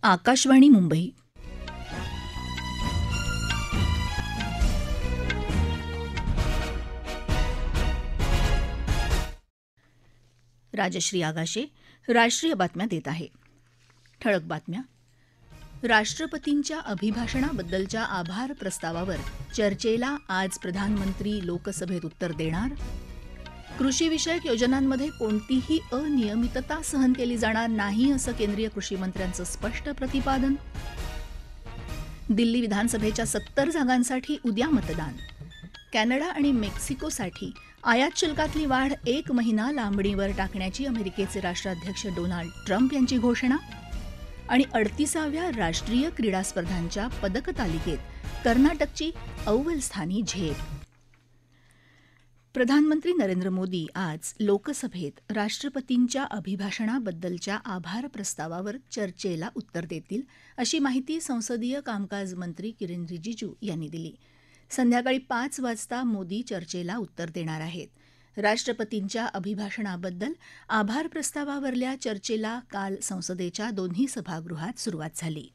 आकाशवाणी मुंबई. राजश्री आगाशे राष्ट्रीय बातम्या देत आहे. ठळक बातम्या. राष्ट्रपतींच्या अभिभाषणाबद्दलच्या आभार प्रस्तावावर चर्चेला आज प्रधानमंत्री लोकसभेत उत्तर देणार. कृषीविषयक योजनांमध्ये कोणतीही अनियमितता सहन केली जाणार नाही असं केंद्रीय कृषी मंत्र्यांचं स्पष्ट प्रतिपादन. दिल्ली विधानसभेच्या 70 जागांसाठी उद्या मतदान. कॅनडा आणि मेक्सिकोसाठी आयात शुल्कातली वाढ 1 महिना लांबणीवर टाकण्याची अमेरिकेचे राष्ट्राध्यक्ष डोनाल्ड ट्रम्प यांची घोषणा. आणि 38व्या राष्ट्रीय क्रीडा स्पर्धांच्या पदक तालिकेत कर्नाटकची अव्वल स्थानी झेप. प्रधानमंत्री नरेंद्र मोदी आज लोकसभेत राष्ट्रपतींच्या अभिभाषणाबद्दलच्या आभार प्रस्तावावर चर्चेला उत्तर देतील, अशी माहिती संसदीय कामकाज मंत्री किरेन रिजिजू यांनी दिली. संध्याकाळी 5 वाजता मोदी चर्चेला उत्तर देणार आहेत. राष्ट्रपतींच्या अभिभाषणाबद्दल आभार प्रस्तावावरल्या चर्चेला काल संसदेच्या दोन्ही सभागृहात सुरुवात झाली.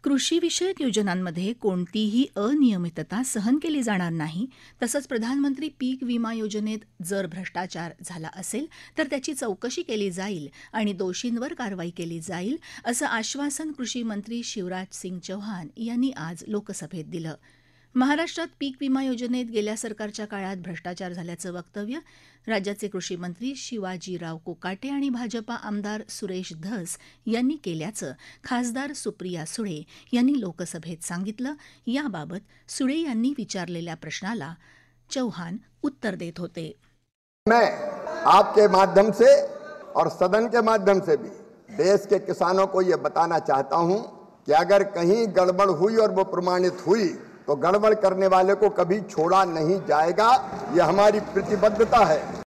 कृषीविषयक योजनांमध्ये कोणतीही अनियमितता सहन केली जाणार नाही, तसंच प्रधानमंत्री पीक विमा योजनेत जर भ्रष्टाचार झाला असेल तर त्याची चौकशी केली जाईल आणि दोषींवर कारवाई केली जाईल, असं आश्वासन कृषी मंत्री शिवराज सिंग चौहान यांनी आज लोकसभेत दिलं. महाराष्ट्रात पीक विमा योजनेत गेल्या सरकारच्या काळात भ्रष्टाचार झाल्याचं वक्तव्य राज्याचे कृषी मंत्री शिवाजीराव कोकाटे आणि भाजपा आमदार सुरेश धस यांनी केल्याचं खासदार सुप्रिया सुळे यांनी लोकसभेत सांगितलं. याबाबत सुळे यांनी विचारलेल्या प्रश्नाला चौहान उत्तर देत होते. मैं आपके माध्यम से और सदन के माध्यम से भी देश के किसानों को ये बताना चाहता हूं कि अगर कहीं गड़बड़ हुई और वो प्रमाणित हुई तो गड़बड़ करने वाले को कभी छोड़ा नहीं जाएगा. ये हमारी प्रतिबद्धता है.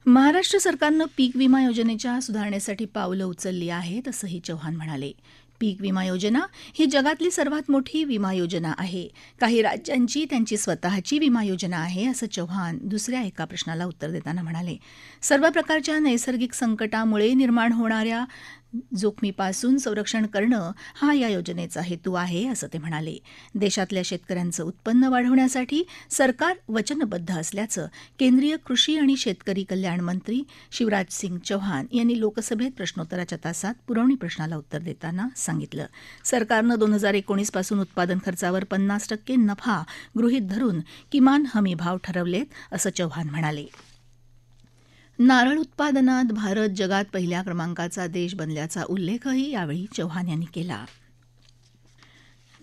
महाराष्ट्र सरकारनं पीक विमा योजनेच्या सुधारणेसाठी पावलं उचलली आहेत, असंही चौहान म्हणाले. पीक विमा योजना ही जगातली सर्वात मोठी विमा योजना आहे. काही राज्यांची त्यांची स्वतःची विमा योजना आहे, असं चौहान दुसऱ्या एका प्रश्नाला उत्तर देताना म्हणाले. सर्व प्रकारच्या नैसर्गिक संकटामुळे निर्माण होणाऱ्या जोखमीपासून संरक्षण करणं हा या योजनेचा हेतू आहे, असं ते म्हणाले. देशातल्या शेतकऱ्यांचं उत्पन्न वाढवण्यासाठी सरकार वचनबद्ध असल्याचं केंद्रीय कृषी आणि शेतकरी कल्याण मंत्री शिवराज सिंग चौहान यांनी लोकसभेत प्रश्नोत्तराच्या तासात पुरवणी प्रश्नाला उत्तर देताना सांगितलं. सरकारनं 2019 पासून उत्पादन खर्चावर 50% नफा गृहीत धरून किमान हमी भाव ठरवलेत, असं चौहान म्हणाले. नारळ उत्पादनात भारत जगात पहिल्या क्रमांकाचा देश बनल्याचा उल्लेखही यावेळी चौहान यांनी केला.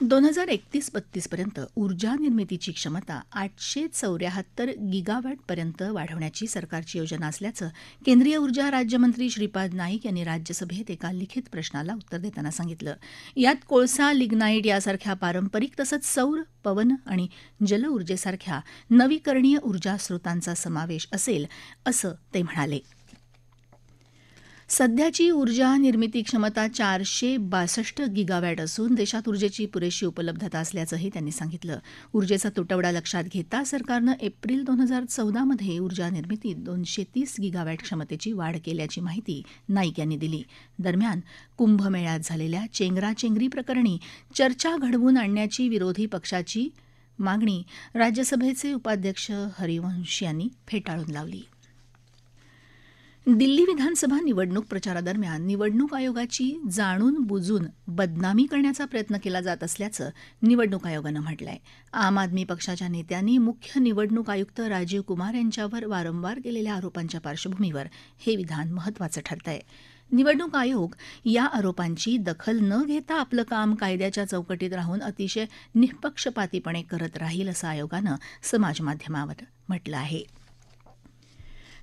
2031-32 पर्यंत ऊर्जा निर्मितीची क्षमता 874 गिगावॅटपर्यंत वाढवण्याची सरकारची योजना असल्याचं केंद्रीय ऊर्जा राज्यमंत्री श्रीपाद नाईक यांनी राज्यसभेत एका लिखित प्रश्नाला उत्तर देताना सांगितलं. यात कोळसा, लिग्नाईट यासारख्या पारंपरिक तसंच सौर, पवन आणि जलऊर्जेसारख्या नवीकरणीय ऊर्जा स्रोतांचा समावेश असेल, असं ते म्हणाले. सध्याची ऊर्जा निर्मिती क्षमता 462 गिगावॅट असून देशात ऊर्जेची पुरेशी उपलब्धता असल्याचंही त्यांनी सांगितलं. ऊर्जेचा तुटवडा लक्षात घेता सरकारनं एप्रिल 2014 मध्ये ऊर्जा निर्मितीत 230 गिगावॅट क्षमतेची वाढ केल्याची माहिती नाईक यांनी दिली. दरम्यान कुंभमेळ्यात झालेल्या चेंगराचेंगरी प्रकरणी चर्चा घडवून आणण्याची विरोधी पक्षाची मागणी राज्यसभेचे उपाध्यक्ष हरिवंश यांनी फेटाळून लावली. दिल्ली विधानसभा निवडणूक प्रचारादरम्यान निवडणूक आयोगाची जाणून बुजून बदनामी करण्याचा प्रयत्न केला जात असल्याचं निवडणूक आयोगानं म्हटलंय. आम आदमी पक्षाच्या नेत्यांनी मुख्य निवडणूक आयुक्त राजीव कुमार यांच्यावर वारंवार केलेल्या आरोपांच्या पार्श्वभूमीवर हे विधान महत्त्वाचं ठरतंय. निवडणूक आयोग या आरोपांची दखल न घेता आपलं काम कायद्याच्या चौकटीत राहून अतिशय निःपक्षपातीपणे करत राहील, असं आयोगानं समाजमाध्यमावर म्हटलं आहे.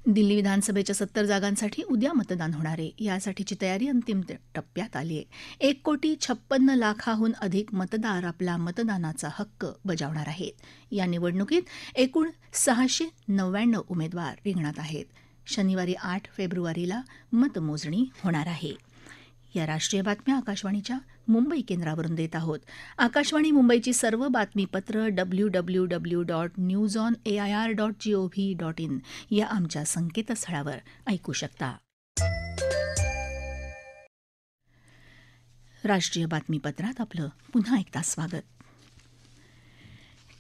दिल्ली विधानसभेच्या 70 जागांसाठी उद्या मतदान होणार आहे. यासाठीची तयारी अंतिम टप्प्यात आली आहे. 1,56,00,000हून अधिक मतदार आपला मतदानाचा हक्क बजावणार आहेत. या निवडणुकीत एकूण 699 उमेदवार रिंगणात आहेत. शनिवारी 8 फेब्रुवारीला मतमोजणी होणार आहे. या राष्ट्रीय बातम्या आकाशवाणीच्या मुंबई केंद्रावरून देत आहोत. आकाशवाणी मुंबईची सर्व बातमीपत्र www.newsonair.gov.in या आमच्या संकेतस्थळावर ऐकू शकता. राष्ट्रीय बातमीपत्रात आपलं पुन्हा एकदा स्वागत.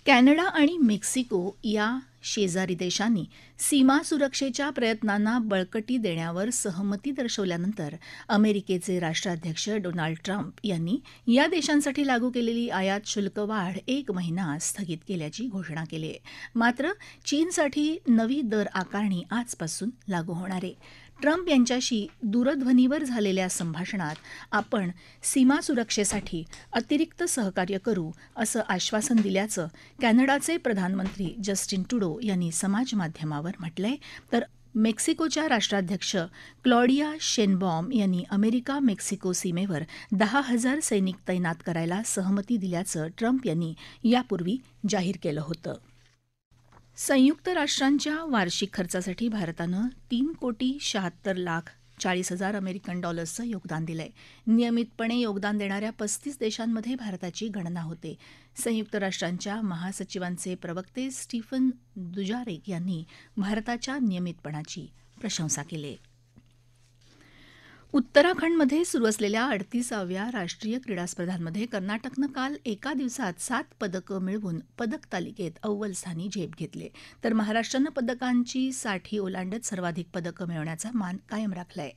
कॅनडा आणि मेक्सिको या शेजारी देशांनी सीमा सुरक्षेच्या प्रयत्नांना बळकटी देण्यावर सहमती दर्शवल्यानंतर अमेरिकेचे राष्ट्राध्यक्ष डोनाल्ड ट्रम्प यांनी या देशांसाठी लागू केलेली आयात शुल्क वाढ 1 महिना स्थगित केल्याची घोषणा केली आहे. मात्र चीनसाठी नवी दर आकारणी आजपासून लागू होणार आहे. ट्रम्प यांच्याशी दूरध्वनीवर झालेल्या संभाषणात आपण सीमा सुरक्षेसाठी अतिरिक्त सहकार्य करू असं आश्वासन दिल्याचं कॅनडाचे प्रधानमंत्री जस्टिन ट्रुडो यांनी समाजमाध्यमावर म्हटलंय. तर मेक्सिकोच्या राष्ट्राध्यक्ष क्लॉडिया शेनबॉम यांनी अमेरिका मेक्सिको सीमेवर 10,000 सैनिक तैनात करायला सहमती दिल्याचं ट्रम्प यांनी यापूर्वी जाहीर केलं होतं. संयुक्त राष्ट्रांच्या वार्षिक खर्चासाठी भारतानं $3,76,40,000 अमेरिकन डॉलर्सचं योगदान दिलंय. नियमितपणे योगदान देणाऱ्या 35 देशांमध्ये भारताची गणना होते. संयुक्त राष्ट्रांच्या महासचिवांचे प्रवक्ते स्टीफन दुजारिक यांनी भारताच्या नियमितपणाची प्रशंसा केली. उत्तराखंडमध्ये सुरू असलेल्या 38व्या राष्ट्रीय क्रीडा स्पर्धांमध्ये कर्नाटकनं काल एका दिवसात 7 पदकं मिळवून पदक तालिकेत अव्वल स्थानी झेप घेतली. तर महाराष्ट्रानं पदकांची साठी ओलांडत सर्वाधिक पदकं मिळवण्याचा मान कायम राखलाय.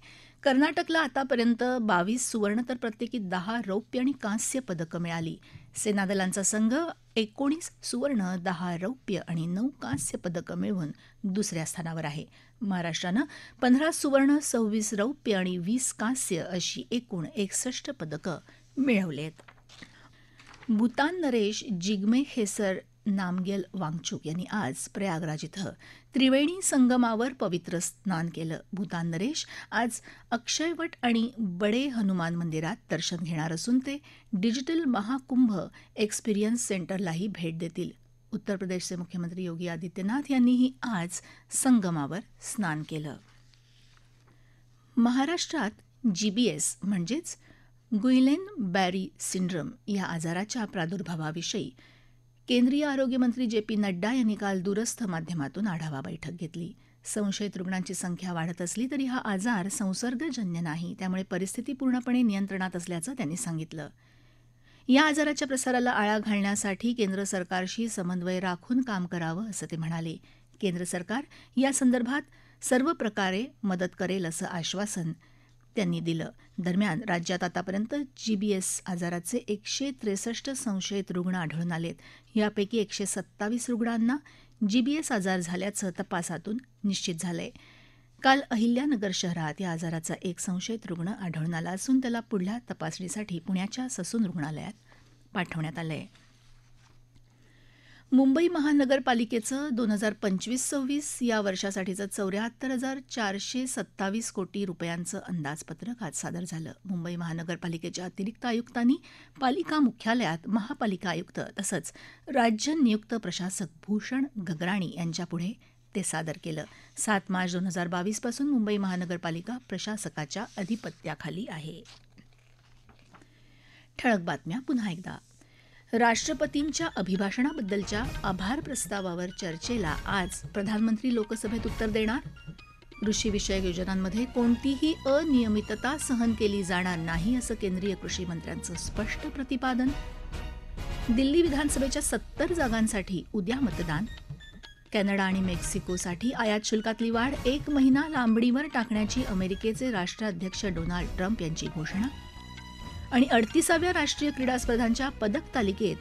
कर्नाटकला आतापर्यंत 22 सुवर्ण तर प्रत्येकी 10 रौप्य आणि कांस्य पदकं मिळाली. सेनादलांचा संघ 19 सुवर्ण, 10 रौप्य आणि 9 कांस्य पदकं मिळवून दुसऱ्या स्थानावर आहे. महाराष्ट्रानं 15 सुवर्ण, 26 रौप्य आणि 20 कांस्य अशी एकूण 61 पदकं मिळवलेत. भूतान नरेश जिग्मे खेसर नामग्यल वांगचुक यांनी आज प्रयागराज इथं त्रिवेणी संगमावर पवित्र स्नान केलं. भूतान नरेश आज अक्षयवट आणि बडे हनुमान मंदिरात दर्शन घेणार असून ते डिजिटल महाकुंभ एक्सपिरियन्स सेंटरलाही भेट देतील. उत्तर प्रदेशचे मुख्यमंत्री योगी आदित्यनाथ यांनीही आज संगमावर स्नान केलं. महाराष्ट्रात जीबीएस म्हणजेच गुइलेन बॅरी सिंड्रोम या आजाराच्या प्रादुर्भावाविषयी केंद्रीय आरोग्यमंत्री जे.पी. नड्डा यांनी काल दूरस्थ माध्यमातून आढावा बैठक घेतली. संशयित रुग्णांची संख्या वाढत असली तरी हा आजार संसर्गजन्य नाही, त्यामुळे परिस्थिती पूर्णपणे नियंत्रणात असल्याचं त्यांनी सांगितलं. या आजाराच्या प्रसाराला आळा घालण्यासाठी केंद्र सरकारशी समन्वय राखून काम करावं असं ते म्हणाले. केंद्र सरकार या संदर्भात सर्व प्रकारे मदत करेल असं आश्वासन त्यांनी दिलं. दरम्यान राज्यात आतापर्यंत जीबीएस आजाराचे 163 संशयित रुग्ण आढळून आलेत. यापैकी 127 रुग्णांना जीबीएस आजार झाल्याचं तपासातून निश्चित झालंय. काल अहिल्यानगर शहरात या आजाराचा एक संशयित रुग्ण आढळून आला असून त्याला पुढल्या तपासणीसाठी पुण्याच्या ससून रुग्णालयात पाठवण्यात आलंय. मुंबई महानगरपालिकेचं 2025-26 या वर्षासाठीचं 74,427 कोटी रुपयांचं अंदाजपत्रक आज सादर झालं. मुंबई महानगरपालिकेच्या अतिरिक्त आयुक्तांनी पालिका मुख्यालयात महापालिका आयुक्त तसंच राज्य नियुक्त प्रशासक भूषण गगराणी यांच्यापुढे ते सादर केलं. 7 मार्च 2022 पासून मुंबई महानगरपालिका प्रशासकाच्या अधिपत्याखाली आहे. ठळक बातम्या पुन्हा एकदा. राष्ट्रपतींच्या अभिभाषणाबद्दलच्या आभार प्रस्तावावर चर्चेला आज प्रधानमंत्री लोकसभेत उत्तर देणार. कृषीविषयक योजनांमध्ये कोणतीही अनियमितता सहन केली जाणार नाही असं केंद्रीय कृषी मंत्र्यांचं स्पष्ट प्रतिपादन. दिल्ली विधानसभेच्या 70 जागांसाठी उद्या मतदान. कॅनडा आणि मेक्सिकोसाठी आयात शुल्कातली वाढ 1 महिना लांबणीवर टाकण्याची अमेरिकेचे राष्ट्राध्यक्ष डोनाल्ड ट्रम्प यांची घोषणा. आणि 38व्या राष्ट्रीय क्रीडा स्पर्धांच्या पदक तालिकेत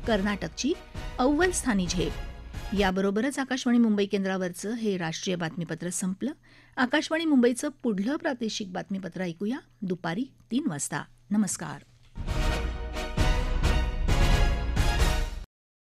कर्नाटकची अव्वल स्थानी झेप. याबरोबरच आकाशवाणी मुंबई केंद्रावरचं हे राष्ट्रीय बातमीपत्र संपलं. आकाशवाणी मुंबईचं पुढलं प्रादेशिक बातमीपत्र ऐकूया दुपारी 3 वाजता. नमस्कार.